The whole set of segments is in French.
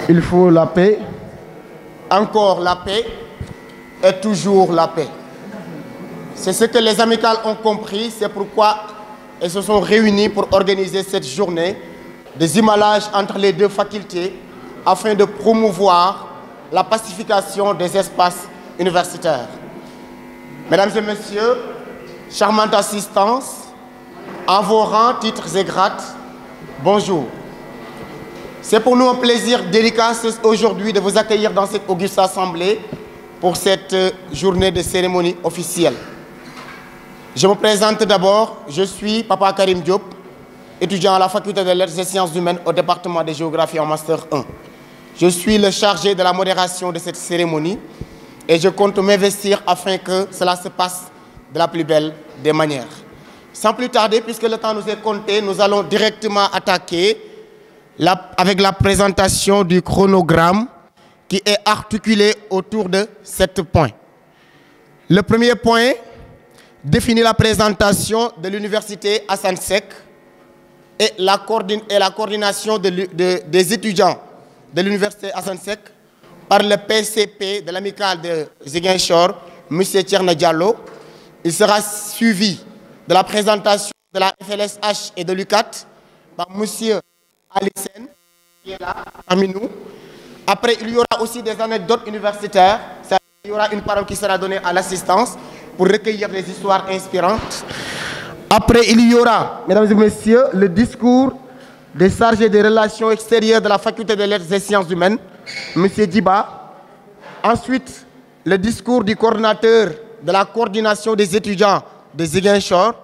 Il faut la paix, encore la paix et toujours la paix. C'est ce que les amicales ont compris, c'est pourquoi elles se sont réunies pour organiser cette journée des imalages entre les deux facultés afin de promouvoir la pacification des espaces universitaires. Mesdames et messieurs, charmante assistance, en vos rangs, titres et grades, bonjour. C'est pour nous un plaisir délicat aujourd'hui de vous accueillir dans cette auguste assemblée pour cette journée de cérémonie officielle. Je me présente d'abord, je suis Papa Karim Diop, étudiant à la faculté des lettres et sciences humaines au département de géographie en master 1. Je suis le chargé de la modération de cette cérémonie et je compte m'investir afin que cela se passe de la plus belle des manières. Sans plus tarder, puisque le temps nous est compté, nous allons directement attaquer avec la présentation du chronogramme qui est articulé autour de 7 points. Le premier point définit la présentation de l'université Assane Seck et la coordination des étudiants de l'université Assane Seck par le PCP de l'amicale de Ziguinchor, M. Tierno Diallo. Il sera suivi de la présentation de la FLSH et de l'UCAT par M. Alixen, qui est là parmi nous. Après, il y aura aussi des anecdotes universitaires. Il y aura une parole qui sera donnée à l'assistance pour recueillir des histoires inspirantes. Après, il y aura, mesdames et messieurs, le discours des chargés des relations extérieures de la faculté des lettres et sciences humaines, M. Diba. Ensuite, le discours du coordinateur de la coordination des étudiants de Ziguinchor.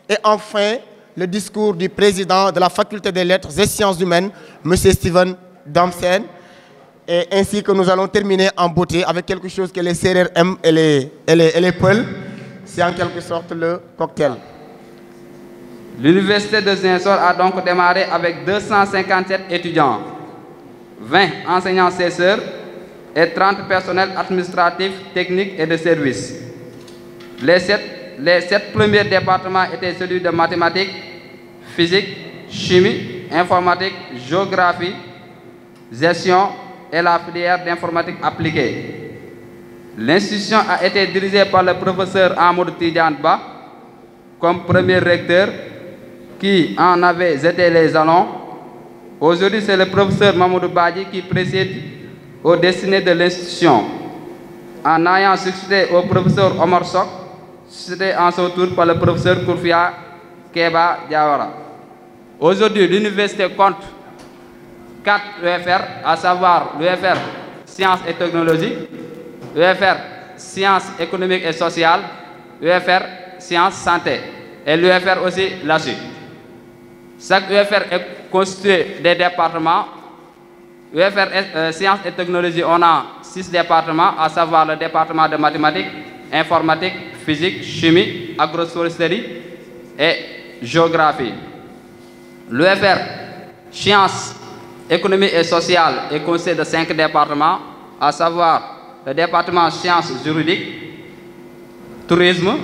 Et enfin, le discours du président de la faculté des lettres et sciences humaines, M. Steven Damsen. Et ainsi que nous allons terminer en beauté avec quelque chose que les Sérères aiment et les Peuls. C'est en quelque sorte le cocktail. L'université de Ziguinchor a donc démarré avec 257 étudiants, 20 enseignants-chercheurs et 30 personnels administratifs, techniques et de services. Les sept premiers départements étaient celui de mathématiques, physique, chimie, informatique, géographie, gestion et la filière d'informatique appliquée. L'institution a été dirigée par le professeur Amadou Tidiane Ba comme premier recteur qui en avait été les jalons. Aujourd'hui, c'est le professeur Mamoudou Badji qui préside aux destinées de l'institution. En ayant succédé au professeur Omar Sok, c'était en son tour par le professeur Koufia Keba Diawara. Aujourd'hui, l'université compte 4 UFR, à savoir l'UFR Sciences et Technologies, l'UFR Sciences économiques et sociales, l'UFR Sciences Santé et l'UFR aussi l'ASU. Chaque UFR est constitué des départements. UFR Sciences et Technologies, on a 6 départements, à savoir le département de mathématiques, informatique, physique, chimie, agroforesterie et géographie. L'UFR Sciences, économie et sociale est constitué de 5 départements, à savoir le département sciences juridiques, tourisme,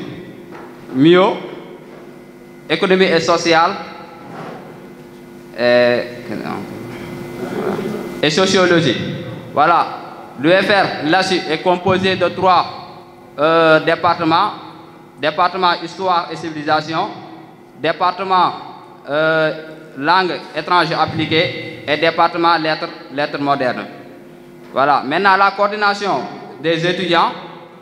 mio, économie et sociale et sociologie. Voilà. L'UFR LASU est composé de 3 départements. Département histoire et civilisation, département langue étrangère appliquée et département lettres modernes. Voilà. Maintenant, la coordination des étudiants,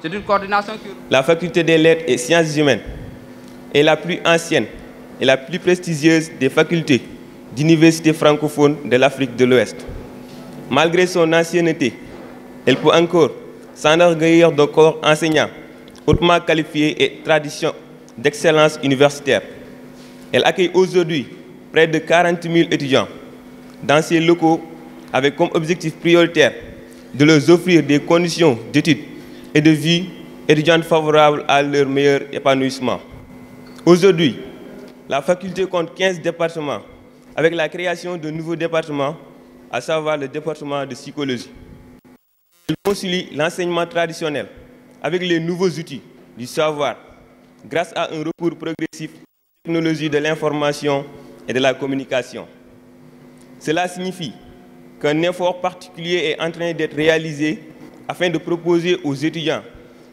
c'est une coordination qui... La faculté des lettres et sciences humaines est la plus ancienne et la plus prestigieuse des facultés d'universités francophones de l'Afrique de l'Ouest. Malgré son ancienneté, elle peut encore s'enorgueillir de corps enseignants hautement qualifiés et tradition d'excellence universitaire. Elle accueille aujourd'hui près de 40 000 étudiants dans ses locaux avec comme objectif prioritaire de leur offrir des conditions d'études et de vie étudiantes favorables à leur meilleur épanouissement. Aujourd'hui, la faculté compte 15 départements avec la création de nouveaux départements, à savoir le département de psychologie. Elle concilie l'enseignement traditionnel avec les nouveaux outils du savoir grâce à un recours progressif aux technologies de l'information et de la communication. Cela signifie qu'un effort particulier est en train d'être réalisé afin de proposer aux étudiants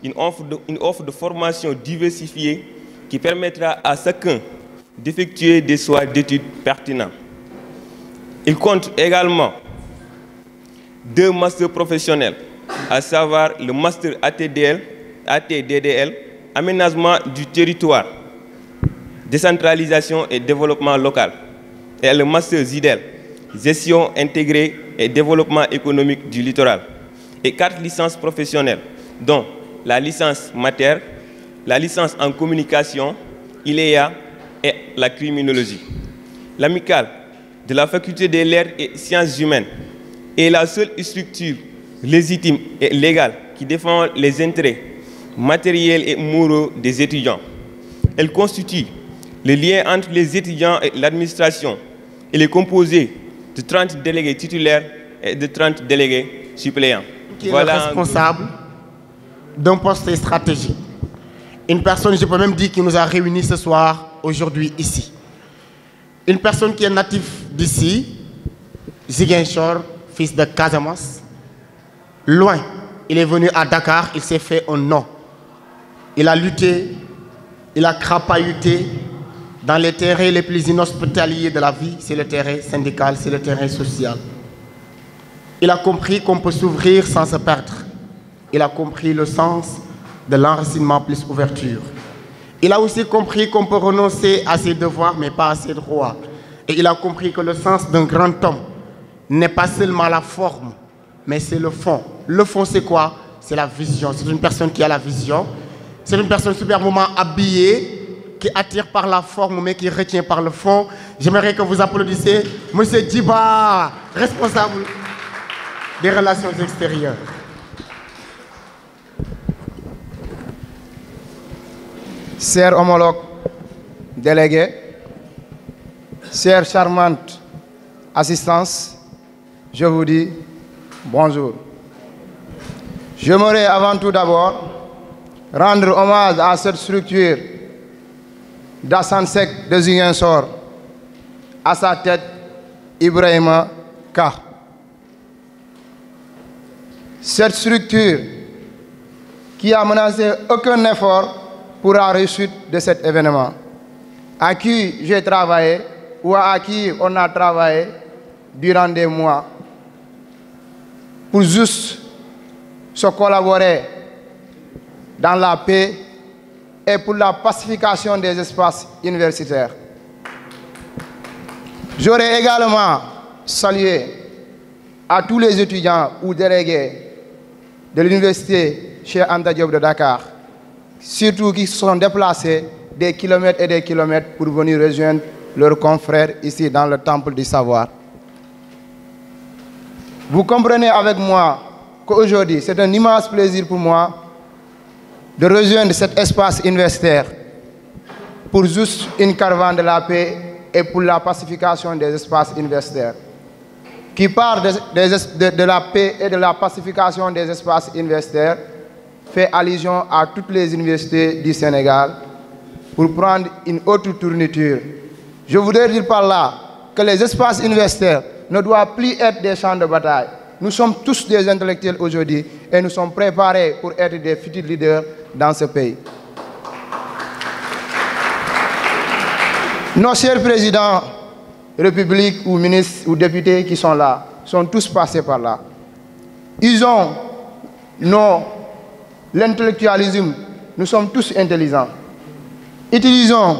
une offre de formation diversifiée qui permettra à chacun d'effectuer des choix d'études pertinents. Il compte également 2 masters professionnels, à savoir le master ATDDL, aménagement du territoire, décentralisation et développement local, et le master ZIDEL, gestion intégrée et développement économique du littoral, et 4 licences professionnelles, dont la licence matière, la licence en communication, ILEA et la criminologie. L'amicale de la faculté des lettres et sciences humaines est la seule structure légitime et légale qui défend les intérêts matériels et moraux des étudiants. Elle constitue le lien entre les étudiants et l'administration. Elle est composée de 30 délégués titulaires et de 30 délégués suppléants. Qui est le responsable d'un poste stratégique. Une personne, je peux même dire, qui nous a réunis ce soir, aujourd'hui, ici. Une personne qui est native d'ici, Ziguinchor, fils de Casamance. Loin, il est venu à Dakar, il s'est fait un nom. Il a lutté, il a crapahuté dans les terrains les plus inhospitaliers de la vie. C'est le terrain syndical, c'est le terrain social. Il a compris qu'on peut s'ouvrir sans se perdre. Il a compris le sens de l'enracinement plus ouverture. Il a aussi compris qu'on peut renoncer à ses devoirs, mais pas à ses droits. Et il a compris que le sens d'un grand homme n'est pas seulement la forme, mais c'est le fond. Le fond, c'est quoi? C'est la vision. C'est une personne qui a la vision. C'est une personne superbement habillée, qui attire par la forme, mais qui retient par le fond. J'aimerais que vous applaudissiez M. Djiba, responsable des relations extérieures. Chers homologues délégués, chère charmante assistance, je vous dis bonjour. J'aimerais avant tout d'abord rendre hommage à cette structure d'Assane Seck de Ziguinchor, à sa tête Ibrahima Ka. Cette structure qui a menacé aucun effort pour la réussite de cet événement, à qui j'ai travaillé ou à qui on a travaillé durant des mois pour juste se collaborer dans la paix et pour la pacification des espaces universitaires. J'aurais également salué à tous les étudiants ou délégués de l'université Cheikh Anta Diop de Dakar, surtout qui se sont déplacés des kilomètres et des kilomètres pour venir rejoindre leurs confrères ici dans le temple du savoir. Vous comprenez avec moi qu'aujourd'hui, c'est un immense plaisir pour moi de rejoindre cet espace universitaire pour juste une caravane de la paix et pour la pacification des espaces universitaires. Qui parle de la paix et de la pacification des espaces universitaires fait allusion à toutes les universités du Sénégal pour prendre une autre tourniture. Je voudrais dire par là que les espaces universitaires ne doivent plus être des champs de bataille. Nous sommes tous des intellectuels aujourd'hui et nous sommes préparés pour être des futurs leaders dans ce pays. Nos chers présidents, républiques ou ministres ou députés qui sont là, sont tous passés par là. Ils ont l'intellectualisme, nous sommes tous intelligents. Utilisons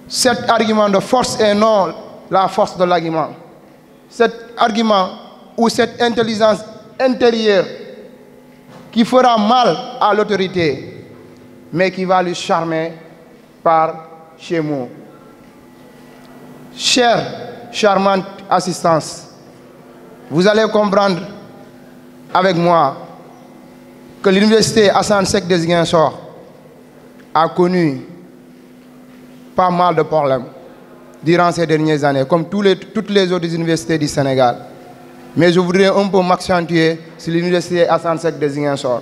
cet argument de force et non la force de l'argument. Cet argument ou cette intelligence intérieure qui fera mal à l'autorité, mais qui va lui charmer par chez nous. Chère, charmante assistance, vous allez comprendre avec moi que l'université Assane Seck de Ziguinchor a connu pas mal de problèmes durant ces dernières années, comme toutes les autres universités du Sénégal. Mais je voudrais un peu m'accentuer sur l'université Assane Seck de Ziguinchor.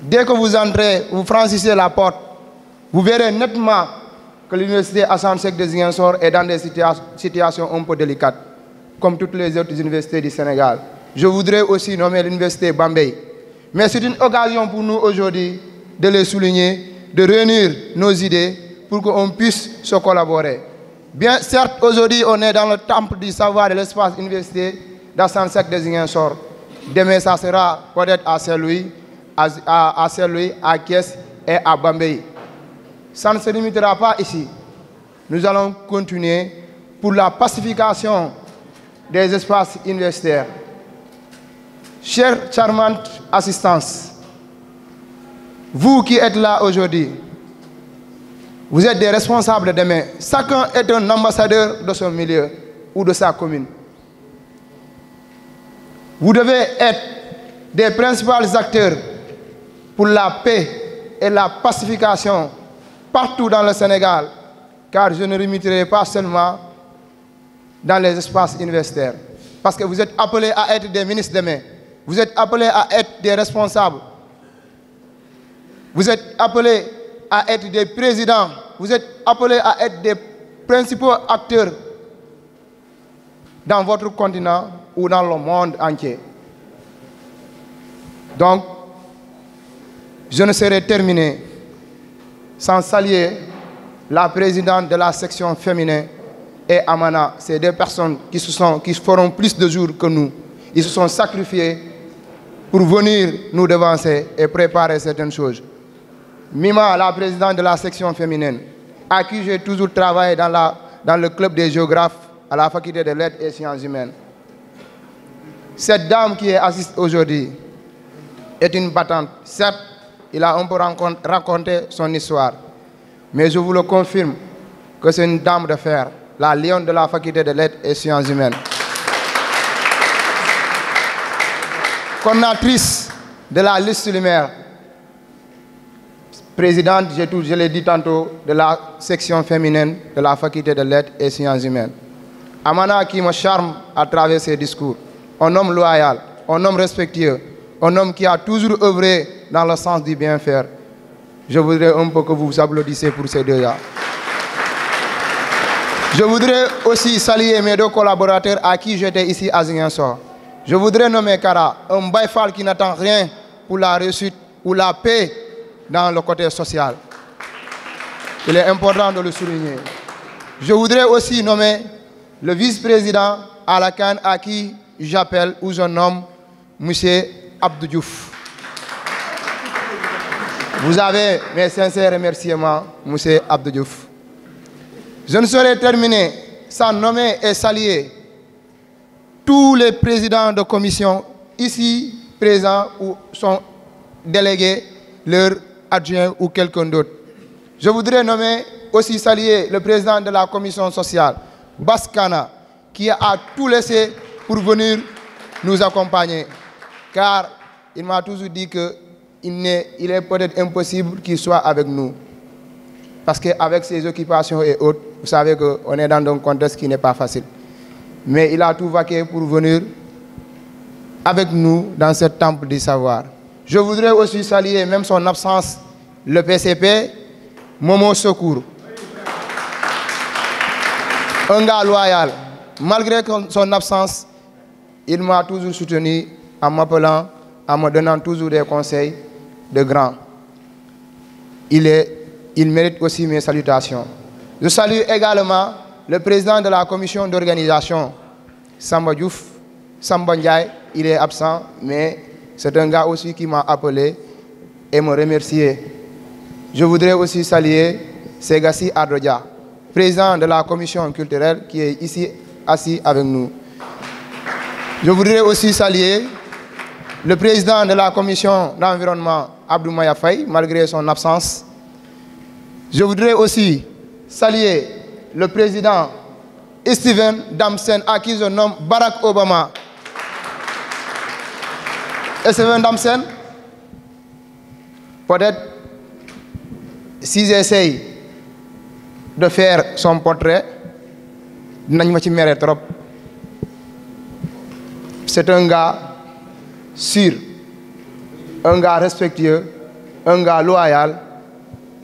Dès que vous entrez, vous franchissez la porte, vous verrez nettement que l'université Assane Seck de Ziguinchor est dans des situations un peu délicates. comme toutes les autres universités du Sénégal. Je voudrais aussi nommer l'université Bambey. Mais c'est une occasion pour nous aujourd'hui de les souligner, de réunir nos idées pour qu'on puisse se collaborer. Bien, certes, aujourd'hui, on est dans le temple du savoir de l'espace université d'Assane Seck de Ziguinchor. Demain, ça sera peut-être à Saint-Louis, à Thiès et à Bambey. Ça ne se limitera pas ici. Nous allons continuer pour la pacification des espaces universitaires. Chère, charmante assistance, vous qui êtes là aujourd'hui, vous êtes des responsables demain. Chacun est un ambassadeur de son milieu ou de sa commune. Vous devez être des principaux acteurs pour la paix et la pacification partout dans le Sénégal, car je ne limiterai pas seulement dans les espaces universitaires. Parce que vous êtes appelés à être des ministres demain. Vous êtes appelés à être des responsables. Vous êtes appelés à être des présidents. Vous êtes appelés à être des principaux acteurs dans votre continent ou dans le monde entier. Donc, je ne serai terminé sans saluer la présidente de la section féminin et Amana, ces deux personnes qui feront plus de jours que nous. Ils se sont sacrifiés pour venir nous devancer et préparer certaines choses. Mima, la présidente de la section féminine, à qui j'ai toujours travaillé dans le club des géographes à la faculté des lettres et sciences humaines. Cette dame qui est assise aujourd'hui est une battante. Certes, il a un peu raconté son histoire, mais je vous le confirme que c'est une dame de fer, la lionne de la faculté des lettres et sciences humaines. Coordinatrice de la liste Lumière, présidente, je l'ai dit tantôt, de la section féminine de la faculté des lettres et sciences humaines. Amana qui me charme à travers ses discours. Un homme loyal, un homme respectueux, un homme qui a toujours œuvré dans le sens du bien faire. Je voudrais un peu que vous applaudissiez pour ces deux-là. Je voudrais aussi saluer mes deux collaborateurs à qui j'étais ici à Ziguinchor. Je voudrais nommer Kara, un baïfal qui n'attend rien pour la réussite ou la paix dans le côté social. Il est important de le souligner. Je voudrais aussi nommer le vice-président Alakan à qui j'appelle ou je nomme M. Abdou Diouf. Vous avez mes sincères remerciements, M. Abdou Diouf. Je ne saurais terminer sans nommer et saluer tous les présidents de commission ici présents ou sont délégués, leurs adjoints ou quelqu'un d'autre. Je voudrais nommer aussi saluer le président de la commission sociale, Baskana, qui a tout laissé pour venir nous accompagner. Car il m'a toujours dit qu'il est peut-être impossible qu'il soit avec nous. Parce qu'avec ses occupations et autres, vous savez qu'on est dans un contexte qui n'est pas facile. Mais il a tout vaqué pour venir avec nous dans ce temple du savoir. Je voudrais aussi saluer, même son absence, le PCP, Momo Secours. Un gars loyal. Malgré son absence, il m'a toujours soutenu en m'appelant, en me donnant toujours des conseils de grands. Il mérite aussi mes salutations. Je salue également le président de la commission d'organisation, Samba Diouf. Samba Ndiaye, il est absent, mais c'est un gars aussi qui m'a appelé et me remercier. Je voudrais aussi saluer Segassi Adrodia, président de la commission culturelle qui est ici assis avec nous. Je voudrais aussi saluer le président de la commission d'environnement, Abdou Maya Faye, malgré son absence. Je voudrais aussi saluer le président Steven Damsen, à qui je nomme Barack Obama. Steven Damsen, peut-être, si j'essaye de faire son portrait, c'est un gars sûr, un gars respectueux, un gars loyal,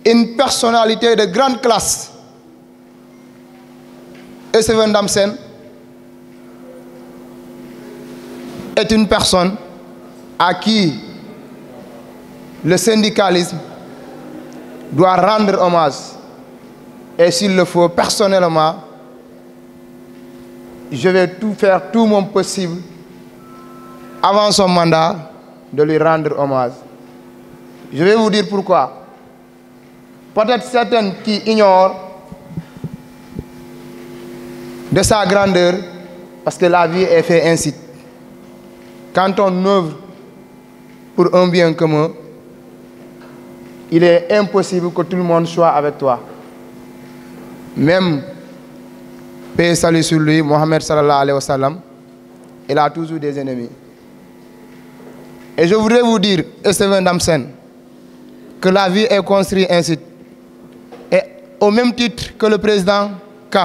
une personnalité de grande classe. Steven Damsen, est une personne à qui le syndicalisme doit rendre hommage. Et s'il le faut, personnellement, je vais faire tout mon possible avant son mandat de lui rendre hommage. Je vais vous dire pourquoi. Peut-être certains qui ignorent de sa grandeur, parce que la vie est faite ainsi. Quand on œuvre pour un bien commun, il est impossible que tout le monde soit avec toi. Même, paix et salut sur lui, Mohammed sallallahu alayhi wa sallam, il a toujours des ennemis. Et je voudrais vous dire, Esteban Damsen, que la vie est construite ainsi. Et au même titre que le président K,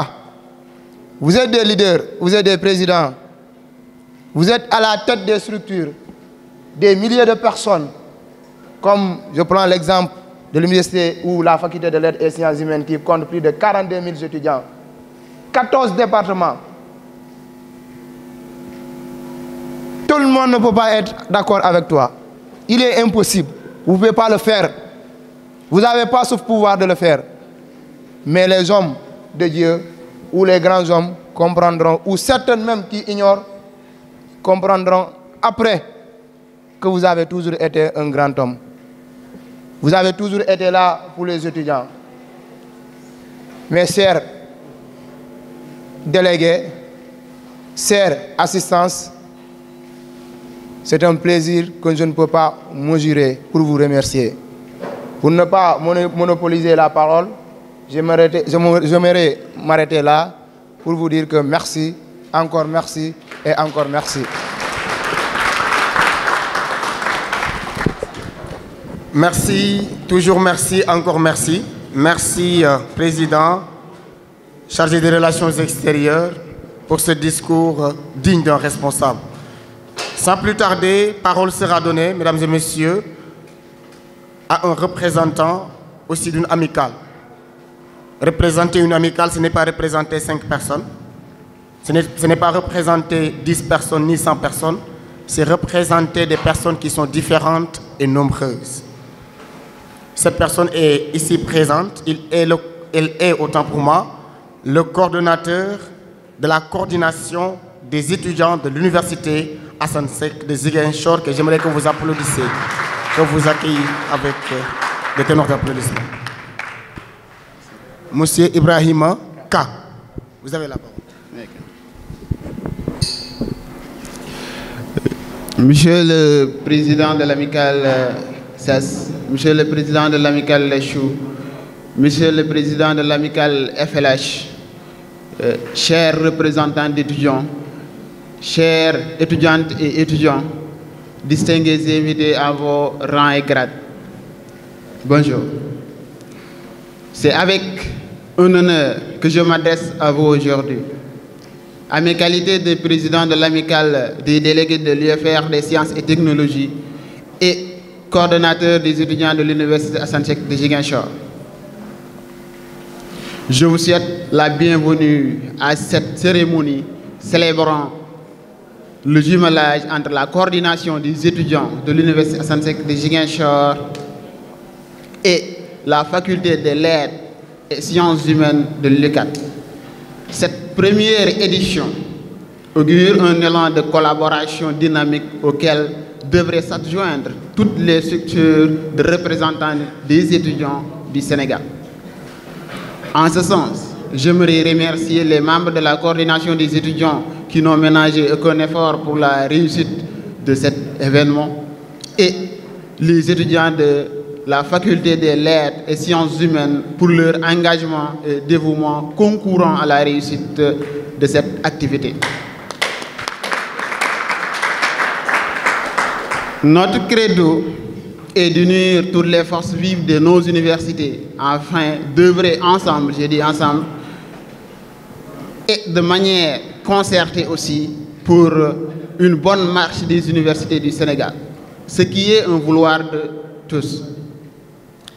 vous êtes des leaders, vous êtes des présidents, vous êtes à la tête des structures, des milliers de personnes, comme je prends l'exemple de l'université ou la faculté de lettres et sciences humaines qui compte plus de 42 000 étudiants, 14 départements. Tout le monde ne peut pas être d'accord avec toi. Il est impossible. Vous ne pouvez pas le faire. Vous n'avez pas ce pouvoir de le faire. Mais les hommes de Dieu ou les grands hommes comprendront, ou certains même qui ignorent, comprendront après que vous avez toujours été un grand homme. Vous avez toujours été là pour les étudiants. Mes chers délégués, chers assistants, c'est un plaisir que je ne peux pas mesurer pour vous remercier. Pour ne pas monopoliser la parole, j'aimerais m'arrêter là pour vous dire que merci, et encore merci. Merci, toujours merci, encore merci. Merci, Président, chargé des relations extérieures, pour ce discours digne d'un responsable. Sans plus tarder, parole sera donnée, mesdames et messieurs, à un représentant aussi d'une amicale. Représenter une amicale, ce n'est pas représenter 5 personnes, ce n'est pas représenter 10 personnes ni 100 personnes, c'est représenter des personnes qui sont différentes et nombreuses. Cette personne est ici présente, elle est, autant pour moi, le coordonnateur de la coordination des étudiants de l'université Assane Seck de Ziguinchor, que j'aimerais que vous applaudissiez, que vous accueilliez avec des ténors d'applaudissements. Monsieur Ibrahima K, vous avez la parole. Monsieur le Président de l'amicale CES, Monsieur le Président de l'amicale Lechou, Monsieur le Président de l'amicale FLH, chers représentants d'étudiants, chères étudiantes et étudiants, distingués invités à vos rangs et grades, bonjour. C'est avec un honneur que je m'adresse à vous aujourd'hui. À mes qualités de président de l'amicale des délégués de l'UFR des sciences et technologies et coordonnateur des étudiants de l'université Assane Seck de Ziguinchor, je vous souhaite la bienvenue à cette cérémonie célébrant le jumelage entre la coordination des étudiants de l'université Assane Seck de Ziguinchor et la faculté des lettres et sciences humaines de l'UCAD. Cette première édition augure un élan de collaboration dynamique auquel devraient s'adjoindre toutes les structures de représentants des étudiants du Sénégal. En ce sens, j'aimerais remercier les membres de la coordination des étudiants qui n'ont ménagé aucun effort pour la réussite de cet événement et les étudiants de la faculté des lettres et sciences humaines pour leur engagement et dévouement concourant à la réussite de cette activité. Notre credo est d'unir toutes les forces vives de nos universités afin d'œuvrer ensemble, j'ai dit ensemble, et de manière concertée aussi pour une bonne marche des universités du Sénégal, ce qui est un vouloir de tous.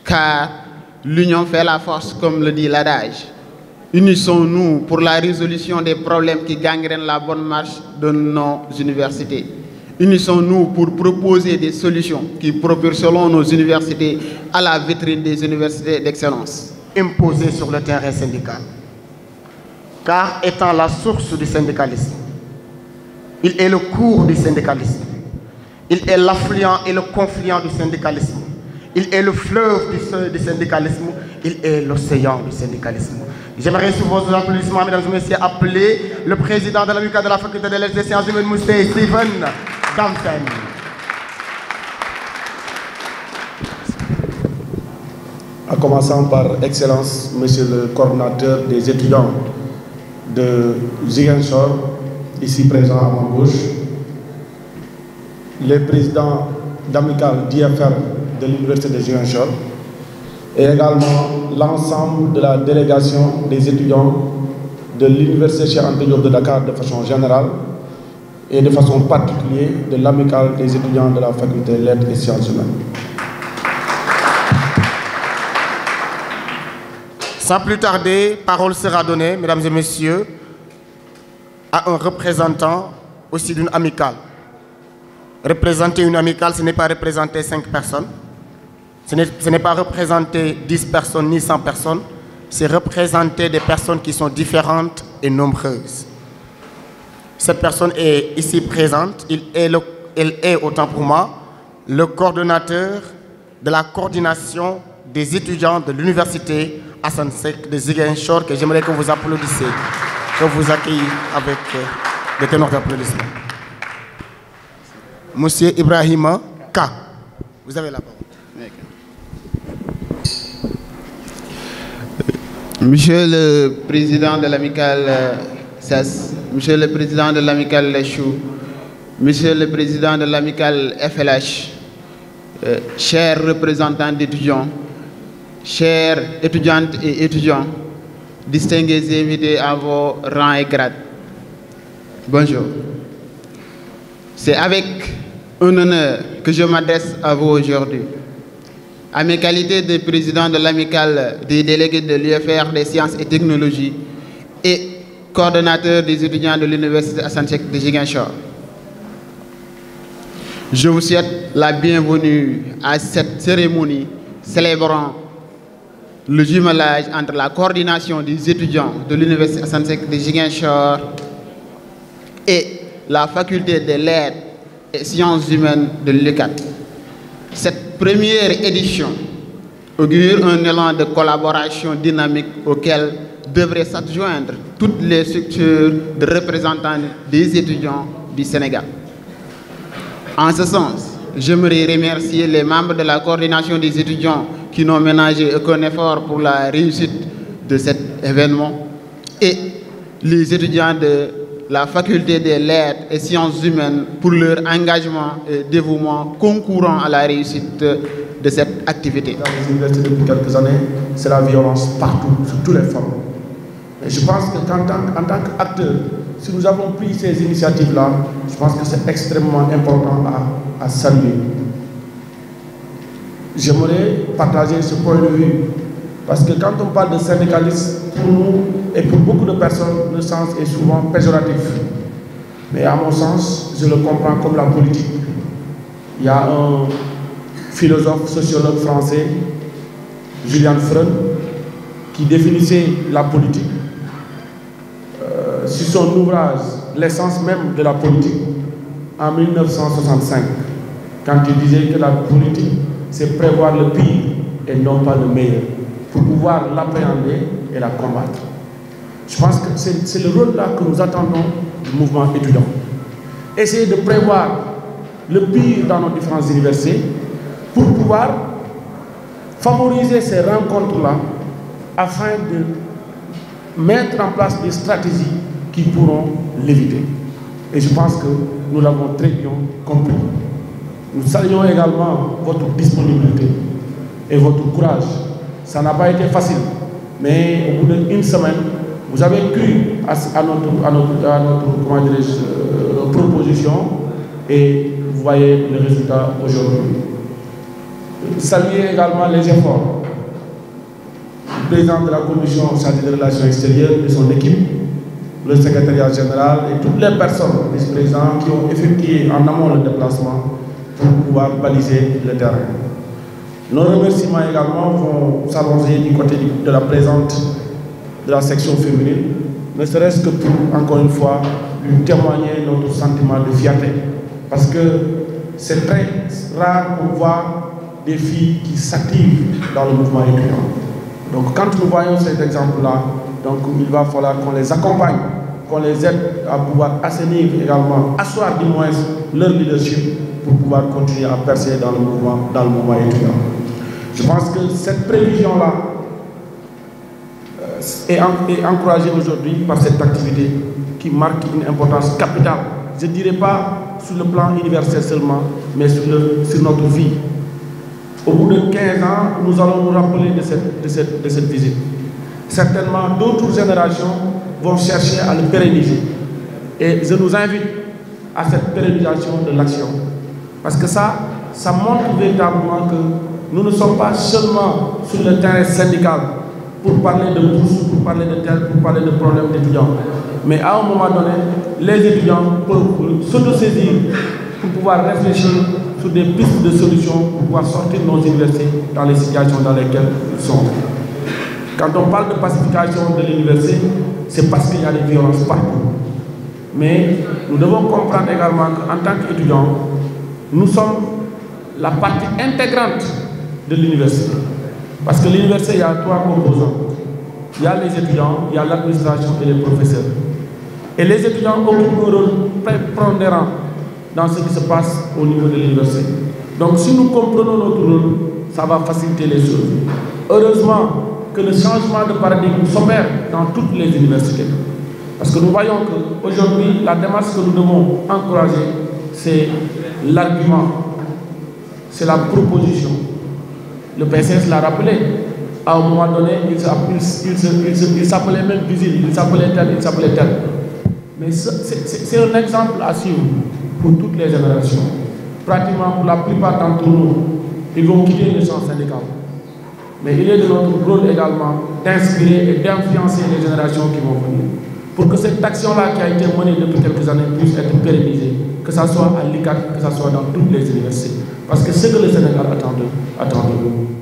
Car l'union fait la force, comme le dit l'adage. Unissons-nous pour la résolution des problèmes qui gangrènent la bonne marche de nos universités. unissons-nous pour proposer des solutions qui propulseront nos universités à la vitrine des universités d'excellence. Imposées sur le terrain syndical. Car étant la source du syndicalisme, il est le cours du syndicalisme, il est l'affluent et le confluent du syndicalisme, il est le fleuve du syndicalisme, il est l'océan du syndicalisme. J'aimerais sous vos applaudissements, mesdames et messieurs, appeler le président de l'amicale de la faculté des lettres et sciences humaines Moustapha Stephen Damsen. En commençant par excellence, monsieur le coordinateur des étudiants de Ziguinchor, ici présent à ma gauche, les présidents d'amicale d'IFR de l'université de Ziguinchor et également l'ensemble de la délégation des étudiants de l'université Cheikh Anta Diop de Dakar de façon générale et de façon particulière de l'amicale des étudiants de la faculté lettres et sciences humaines. Sans plus tarder, parole sera donnée, mesdames et messieurs, à un représentant aussi d'une amicale. Représenter une amicale, ce n'est pas représenter 5 personnes, ce n'est pas représenter 10 personnes ni 100 personnes, c'est représenter des personnes qui sont différentes et nombreuses. Cette personne est ici présente, elle est autant pour moi le coordonnateur de la coordination des étudiants de l'université Assane Seck de Ziguinchor, que j'aimerais que vous applaudissiez, que vous accueilliez avec des ténors d'applaudissements. Monsieur Ibrahima K. Vous avez la parole. Monsieur le président de l'amicale CES, monsieur le président de l'amicale Lechou, monsieur le président de l'amicale FLH, chers représentants d'étudiants, chères étudiantes et étudiants, distingués invités à vos rangs et grades, bonjour. C'est avec un honneur que je m'adresse à vous aujourd'hui. À mes qualités de président de l'amicale des délégués de l'UFR des sciences et technologies et coordonnateur des étudiants de l'université Assane Seck de Ziguinchor, je vous souhaite la bienvenue à cette cérémonie célébrant le jumelage entre la coordination des étudiants de l'université Assane Seck de Ziguinchor et la faculté des lettres et sciences humaines de l'UCAD. Cette première édition augure un élan de collaboration dynamique auquel devraient s'adjoindre toutes les structures de représentants des étudiants du Sénégal. En ce sens, j'aimerais remercier les membres de la coordination des étudiants qui n'ont ménagé aucun effort pour la réussite de cet événement et les étudiants de la faculté des lettres et sciences humaines pour leur engagement et dévouement concourant à la réussite de cette activité. Dans les universités depuis quelques années, c'est la violence partout, sur toutes les formes. Et je pense qu'en tant qu'acteurs, si nous avons pris ces initiatives-là, je pense que c'est extrêmement important à saluer. J'aimerais partager ce point de vue, parce que quand on parle de syndicalisme, pour nous et pour beaucoup de personnes, le sens est souvent péjoratif. Mais à mon sens, je le comprends comme la politique. Il y a un philosophe, sociologue français, Julian Freund, qui définissait la politique sur son ouvrage L'essence même de la politique en 1965, quand il disait que la politique, c'est prévoir le pire et non pas le meilleur, pour pouvoir l'appréhender et la combattre. Je pense que c'est le rôle là que nous attendons du mouvement étudiant. Essayer de prévoir le pire dans nos différentes universités pour pouvoir favoriser ces rencontres-là afin de mettre en place des stratégies qui pourront l'éviter. Et je pense que nous l'avons très bien compris. Nous saluons également votre disponibilité et votre courage. Ça n'a pas été facile, mais au bout d'une semaine, vous avez cru à notre proposition et vous voyez le résultat aujourd'hui. Saluer également les efforts du président de la commission chargée des relations extérieures et son équipe le secrétariat général et toutes les personnes, vice-présidents, qui ont effectué en amont le déplacement pour pouvoir baliser le terrain. Nos remerciements également vont s'allonger du côté de la présente de la section féminine, ne serait-ce que pour, encore une fois, lui témoigner notre sentiment de fierté. Parce que c'est très rare pour voir des filles qui s'activent dans le mouvement étudiant. Donc quand nous voyons cet exemple-là, donc il va falloir qu'on les accompagne, qu'on les aide à pouvoir assainir également, asseoir du moins leur leadership pour pouvoir continuer à percer dans le mouvement étudiant. Je pense que cette prévision-là est encouragée aujourd'hui par cette activité qui marque une importance capitale. Je ne dirais pas sur le plan universel seulement, mais sur notre vie. Au bout de 15 ans, nous allons nous rappeler de cette visite. Certainement, d'autres générations vont chercher à le pérenniser. Et je nous invite à cette pérennisation de l'action. Parce que ça montre véritablement que nous ne sommes pas seulement sur le terrain syndical pour parler de bourse, pour parler de tel, pour parler de problèmes d'étudiants. Mais à un moment donné, les étudiants peuvent s'autosaisir pour pouvoir réfléchir sur des pistes de solutions pour pouvoir sortir de nos universités dans les situations dans lesquelles ils sont. Quand on parle de pacification de l'université, c'est parce qu'il y a des violences partout. Mais nous devons comprendre également qu'en tant qu'étudiants, nous sommes la partie intégrante de l'université. Parce que l'université, il y a 3 composants. Il y a les étudiants, il y a l'administration et les professeurs. Et les étudiants occupent un rôle prépondérant dans ce qui se passe au niveau de l'université. Donc si nous comprenons notre rôle, ça va faciliter les choses. Heureusement que le changement de paradigme s'opère dans toutes les universités. Parce que nous voyons qu'aujourd'hui, la démarche que nous devons encourager, c'est l'argument, c'est la proposition. Le PCS l'a rappelé. À un moment donné, il s'appelait même Vigile, il s'appelait tel. Mais c'est un exemple à suivre pour toutes les générations. Pratiquement pour la plupart d'entre nous, ils vont quitter le champ syndical. Mais il est de notre rôle également d'inspirer et d'influencer les générations qui vont venir. Pour que cette action-là qui a été menée depuis quelques années puisse être pérennisée, que ce soit à l'ICAC, que ce soit dans toutes les universités. Parce que c'est ce que le Sénégal attend de nous.